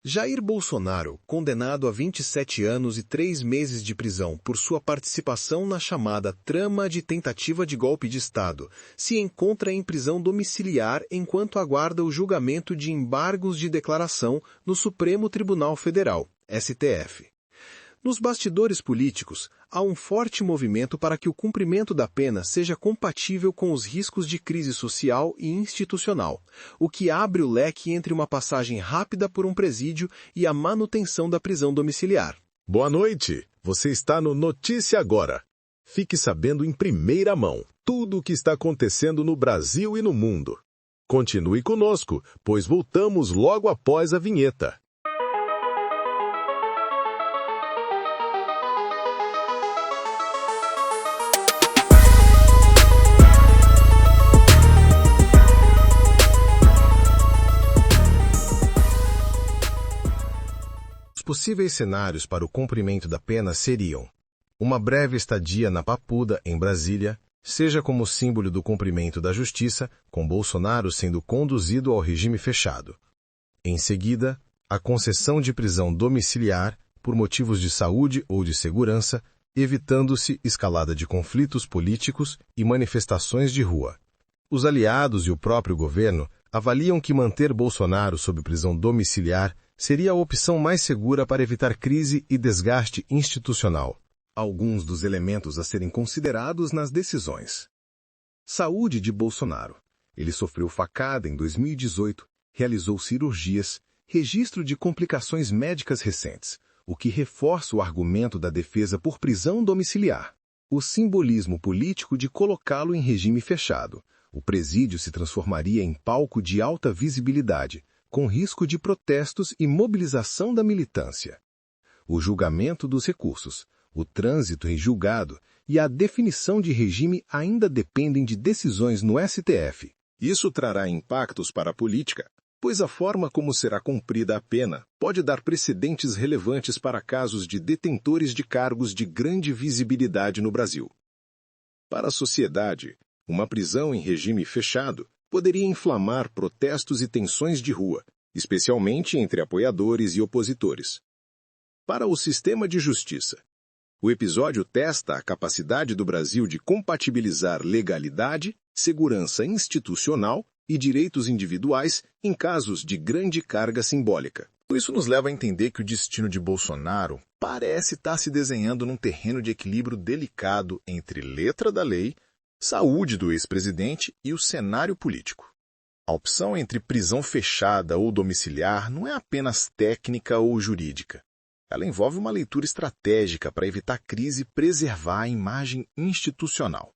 Jair Bolsonaro, condenado a 27 anos e 3 meses de prisão por sua participação na chamada trama de tentativa de golpe de Estado, se encontra em prisão domiciliar enquanto aguarda o julgamento de embargos de declaração no Supremo Tribunal Federal, STF. Nos bastidores políticos, há um forte movimento para que o cumprimento da pena seja compatível com os riscos de crise social e institucional, o que abre o leque entre uma passagem rápida por um presídio e a manutenção da prisão domiciliar. Boa noite! Você está no Notícia Agora. Fique sabendo em primeira mão tudo o que está acontecendo no Brasil e no mundo. Continue conosco, pois voltamos logo após a vinheta. Possíveis cenários para o cumprimento da pena seriam uma breve estadia na Papuda, em Brasília, seja como símbolo do cumprimento da justiça, com Bolsonaro sendo conduzido ao regime fechado. Em seguida, a concessão de prisão domiciliar por motivos de saúde ou de segurança, evitando-se escalada de conflitos políticos e manifestações de rua. Os aliados e o próprio governo avaliam que manter Bolsonaro sob prisão domiciliar seria a opção mais segura para evitar crise e desgaste institucional. Alguns dos elementos a serem considerados nas decisões. Saúde de Bolsonaro. Ele sofreu facada em 2018, realizou cirurgias, registro de complicações médicas recentes, o que reforça o argumento da defesa por prisão domiciliar. O simbolismo político de colocá-lo em regime fechado. O presídio se transformaria em palco de alta visibilidade, com risco de protestos e mobilização da militância. O julgamento dos recursos, o trânsito em julgado e a definição de regime ainda dependem de decisões no STF. Isso trará impactos para a política, pois a forma como será cumprida a pena pode dar precedentes relevantes para casos de detentores de cargos de grande visibilidade no Brasil. Para a sociedade, uma prisão em regime fechado poderia inflamar protestos e tensões de rua, especialmente entre apoiadores e opositores. Para o sistema de justiça, o episódio testa a capacidade do Brasil de compatibilizar legalidade, segurança institucional e direitos individuais em casos de grande carga simbólica. Isso nos leva a entender que o destino de Bolsonaro parece estar se desenhando num terreno de equilíbrio delicado entre letra da lei, saúde do ex-presidente e o cenário político. A opção entre prisão fechada ou domiciliar não é apenas técnica ou jurídica. Ela envolve uma leitura estratégica para evitar crise e preservar a imagem institucional.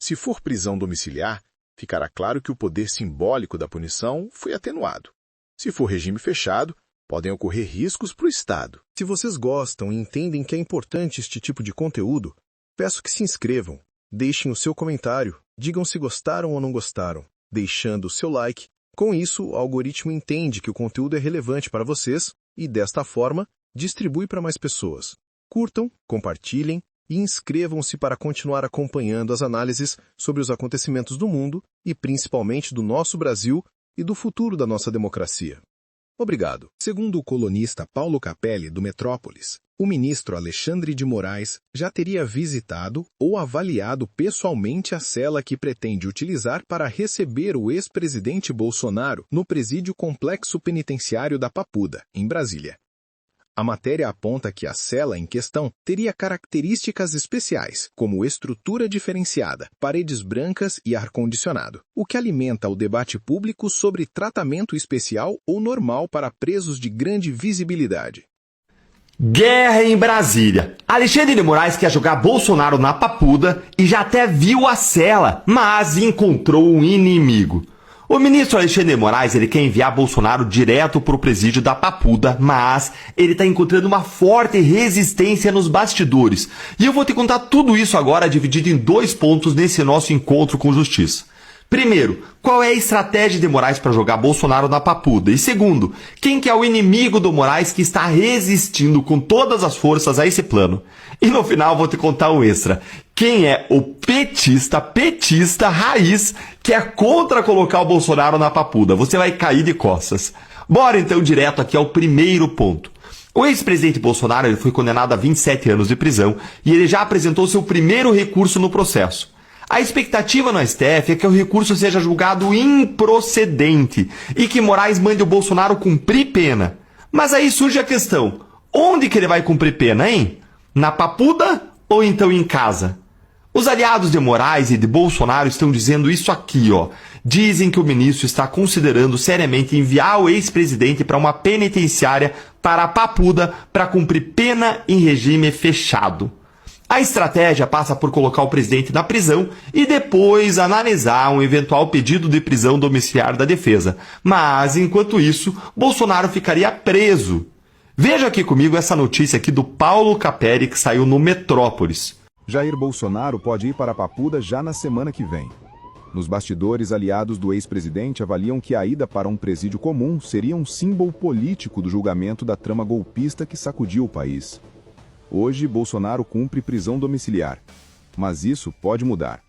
Se for prisão domiciliar, ficará claro que o poder simbólico da punição foi atenuado. Se for regime fechado, podem ocorrer riscos para o Estado. Se vocês gostam e entendem que é importante este tipo de conteúdo, peço que se inscrevam. Deixem o seu comentário, digam se gostaram ou não gostaram, deixando o seu like. Com isso, o algoritmo entende que o conteúdo é relevante para vocês e, desta forma, distribui para mais pessoas. Curtam, compartilhem e inscrevam-se para continuar acompanhando as análises sobre os acontecimentos do mundo e principalmente do nosso Brasil e do futuro da nossa democracia. Obrigado. Segundo o colunista Paulo Capelli, do Metrópolis, o ministro Alexandre de Moraes já teria visitado ou avaliado pessoalmente a cela que pretende utilizar para receber o ex-presidente Bolsonaro no presídio Complexo Penitenciário da Papuda, em Brasília. A matéria aponta que a cela em questão teria características especiais, como estrutura diferenciada, paredes brancas e ar-condicionado, o que alimenta o debate público sobre tratamento especial ou normal para presos de grande visibilidade. Guerra em Brasília. Alexandre de Moraes quer jogar Bolsonaro na Papuda e já até viu a cela, mas encontrou um inimigo. O ministro Alexandre de Moraes ele quer enviar Bolsonaro direto para o presídio da Papuda, mas ele está encontrando uma forte resistência nos bastidores. E eu vou te contar tudo isso agora dividido em 2 pontos nesse nosso encontro com justiça. Primeiro, qual é a estratégia de Moraes para jogar Bolsonaro na Papuda? E segundo, quem que é o inimigo do Moraes que está resistindo com todas as forças a esse plano? E no final vou te contar um extra. Quem é o petista raiz que é contra colocar o Bolsonaro na Papuda? Você vai cair de costas. Bora então direto aqui ao primeiro ponto. O ex-presidente Bolsonaro ele foi condenado a 27 anos de prisão e ele já apresentou seu primeiro recurso no processo. A expectativa no STF é que o recurso seja julgado improcedente e que Moraes mande o Bolsonaro cumprir pena. Mas aí surge a questão, onde que ele vai cumprir pena, hein? Na Papuda ou então em casa? Os aliados de Moraes e de Bolsonaro estão dizendo isso aqui, ó. Dizem que o ministro está considerando seriamente enviar o ex-presidente para uma penitenciária para a Papuda para cumprir pena em regime fechado. A estratégia passa por colocar o presidente na prisão e depois analisar um eventual pedido de prisão domiciliar da defesa. Mas, enquanto isso, Bolsonaro ficaria preso. Veja aqui comigo essa notícia aqui do Paulo Caperi que saiu no Metrópolis. Jair Bolsonaro pode ir para a Papuda já na semana que vem. Nos bastidores, aliados do ex-presidente avaliam que a ida para um presídio comum seria um símbolo político do julgamento da trama golpista que sacudiu o país. Hoje, Bolsonaro cumpre prisão domiciliar, mas isso pode mudar.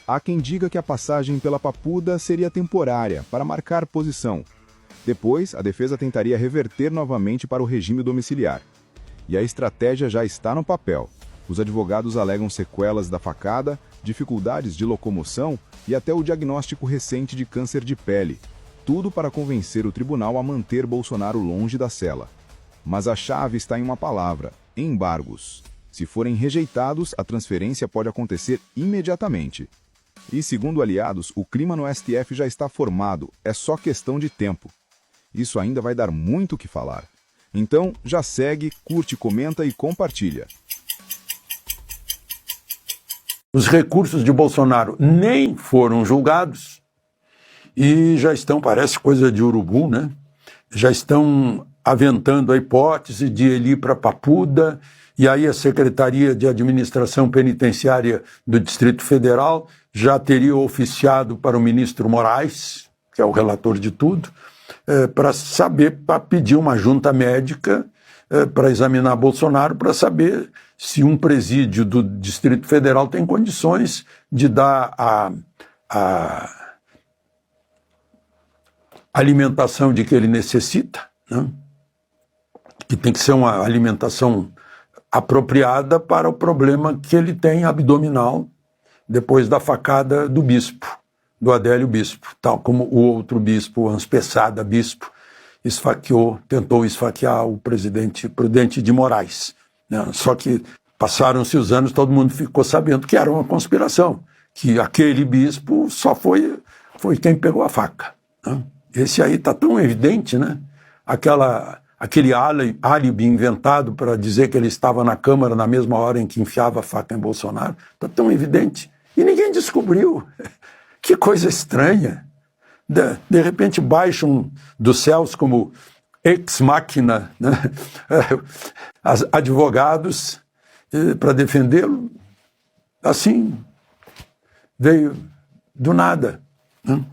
Há quem diga que a passagem pela Papuda seria temporária, para marcar posição. Depois, a defesa tentaria reverter novamente para o regime domiciliar. E a estratégia já está no papel. Os advogados alegam sequelas da facada, dificuldades de locomoção e até o diagnóstico recente de câncer de pele. Tudo para convencer o tribunal a manter Bolsonaro longe da cela. Mas a chave está em uma palavra: embargos. Se forem rejeitados, a transferência pode acontecer imediatamente. E, segundo aliados, o clima no STF já está formado, é só questão de tempo. Isso ainda vai dar muito o que falar. Então, já segue, curte, comenta e compartilha. Os recursos de Bolsonaro nem foram julgados e já estão, parece coisa de urubu, né? Já estão aventando a hipótese de ele ir para Papuda, e aí a Secretaria de Administração Penitenciária do Distrito Federal já teria oficiado para o ministro Moraes, que é o relator de tudo, para pedir uma junta médica para examinar Bolsonaro, para saber se um presídio do Distrito Federal tem condições de dar a alimentação de que ele necessita, né? Que tem que ser uma alimentação apropriada para o problema que ele tem abdominal depois da facada do bispo, do Adélio Bispo, tal como o outro bispo, o Anspessada Bispo, tentou esfaquear o presidente Prudente de Moraes, né? Só que passaram-se os anos, todo mundo ficou sabendo que era uma conspiração, que aquele bispo só foi quem pegou a faca, né? Esse aí está tão evidente, né? Aquele álibi inventado para dizer que ele estava na Câmara na mesma hora em que enfiava a faca em Bolsonaro, está tão evidente. E ninguém descobriu. Que coisa estranha. De repente baixam dos céus como ex machina, né? Advogados para defendê-lo. Assim, veio do nada, né?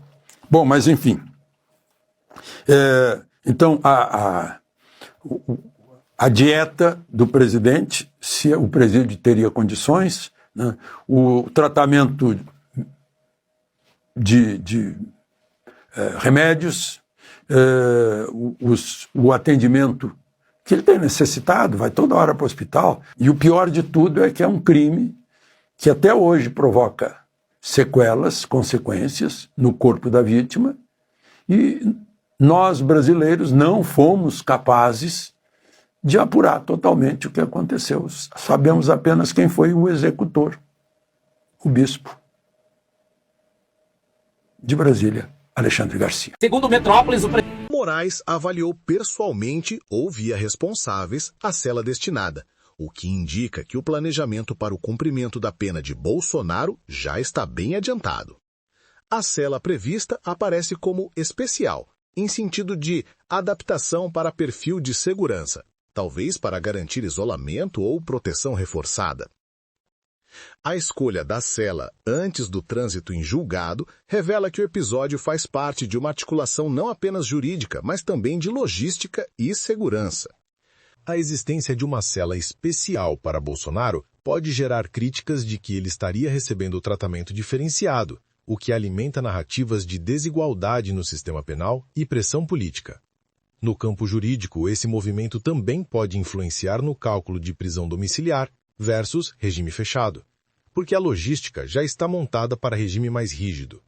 Bom, mas enfim. Então, a dieta do presidente, se o presídio teria condições, né? O tratamento de remédios, o atendimento que ele tem necessitado, vai toda hora para o hospital. E o pior de tudo é que é um crime que até hoje provoca sequelas, consequências no corpo da vítima, e nós, brasileiros, não fomos capazes de apurar totalmente o que aconteceu. Sabemos apenas quem foi o executor, o bispo de Brasília, Alexandre Garcia. Segundo o Metrópolis, Moraes avaliou pessoalmente ou via responsáveis a cela destinada, o que indica que o planejamento para o cumprimento da pena de Bolsonaro já está bem adiantado. A cela prevista aparece como especial, em sentido de adaptação para perfil de segurança, talvez para garantir isolamento ou proteção reforçada. A escolha da cela antes do trânsito em julgado revela que o episódio faz parte de uma articulação não apenas jurídica, mas também de logística e segurança. A existência de uma cela especial para Bolsonaro pode gerar críticas de que ele estaria recebendo tratamento diferenciado, o que alimenta narrativas de desigualdade no sistema penal e pressão política. No campo jurídico, esse movimento também pode influenciar no cálculo de prisão domiciliar versus regime fechado, porque a logística já está montada para regime mais rígido.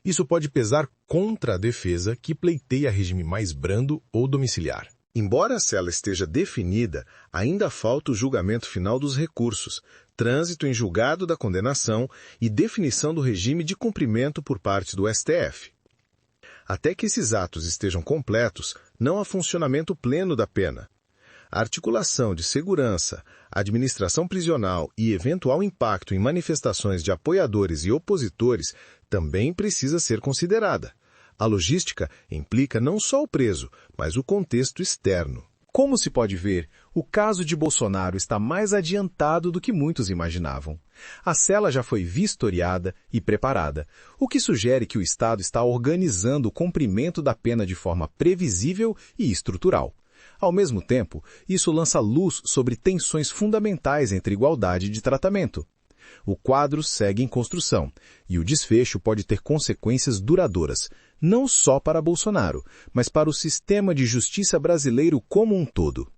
Isso pode pesar contra a defesa que pleiteia regime mais brando ou domiciliar. Embora a cela esteja definida, ainda falta o julgamento final dos recursos, trânsito em julgado da condenação e definição do regime de cumprimento por parte do STF. Até que esses atos estejam completos, não há funcionamento pleno da pena. A articulação de segurança, administração prisional e eventual impacto em manifestações de apoiadores e opositores também precisa ser considerada. A logística implica não só o preso, mas o contexto externo. Como se pode ver, o caso de Bolsonaro está mais adiantado do que muitos imaginavam. A cela já foi vistoriada e preparada, o que sugere que o Estado está organizando o cumprimento da pena de forma previsível e estrutural. Ao mesmo tempo, isso lança luz sobre tensões fundamentais entre igualdade de tratamento. O quadro segue em construção, e o desfecho pode ter consequências duradouras, não só para Bolsonaro, mas para o sistema de justiça brasileiro como um todo.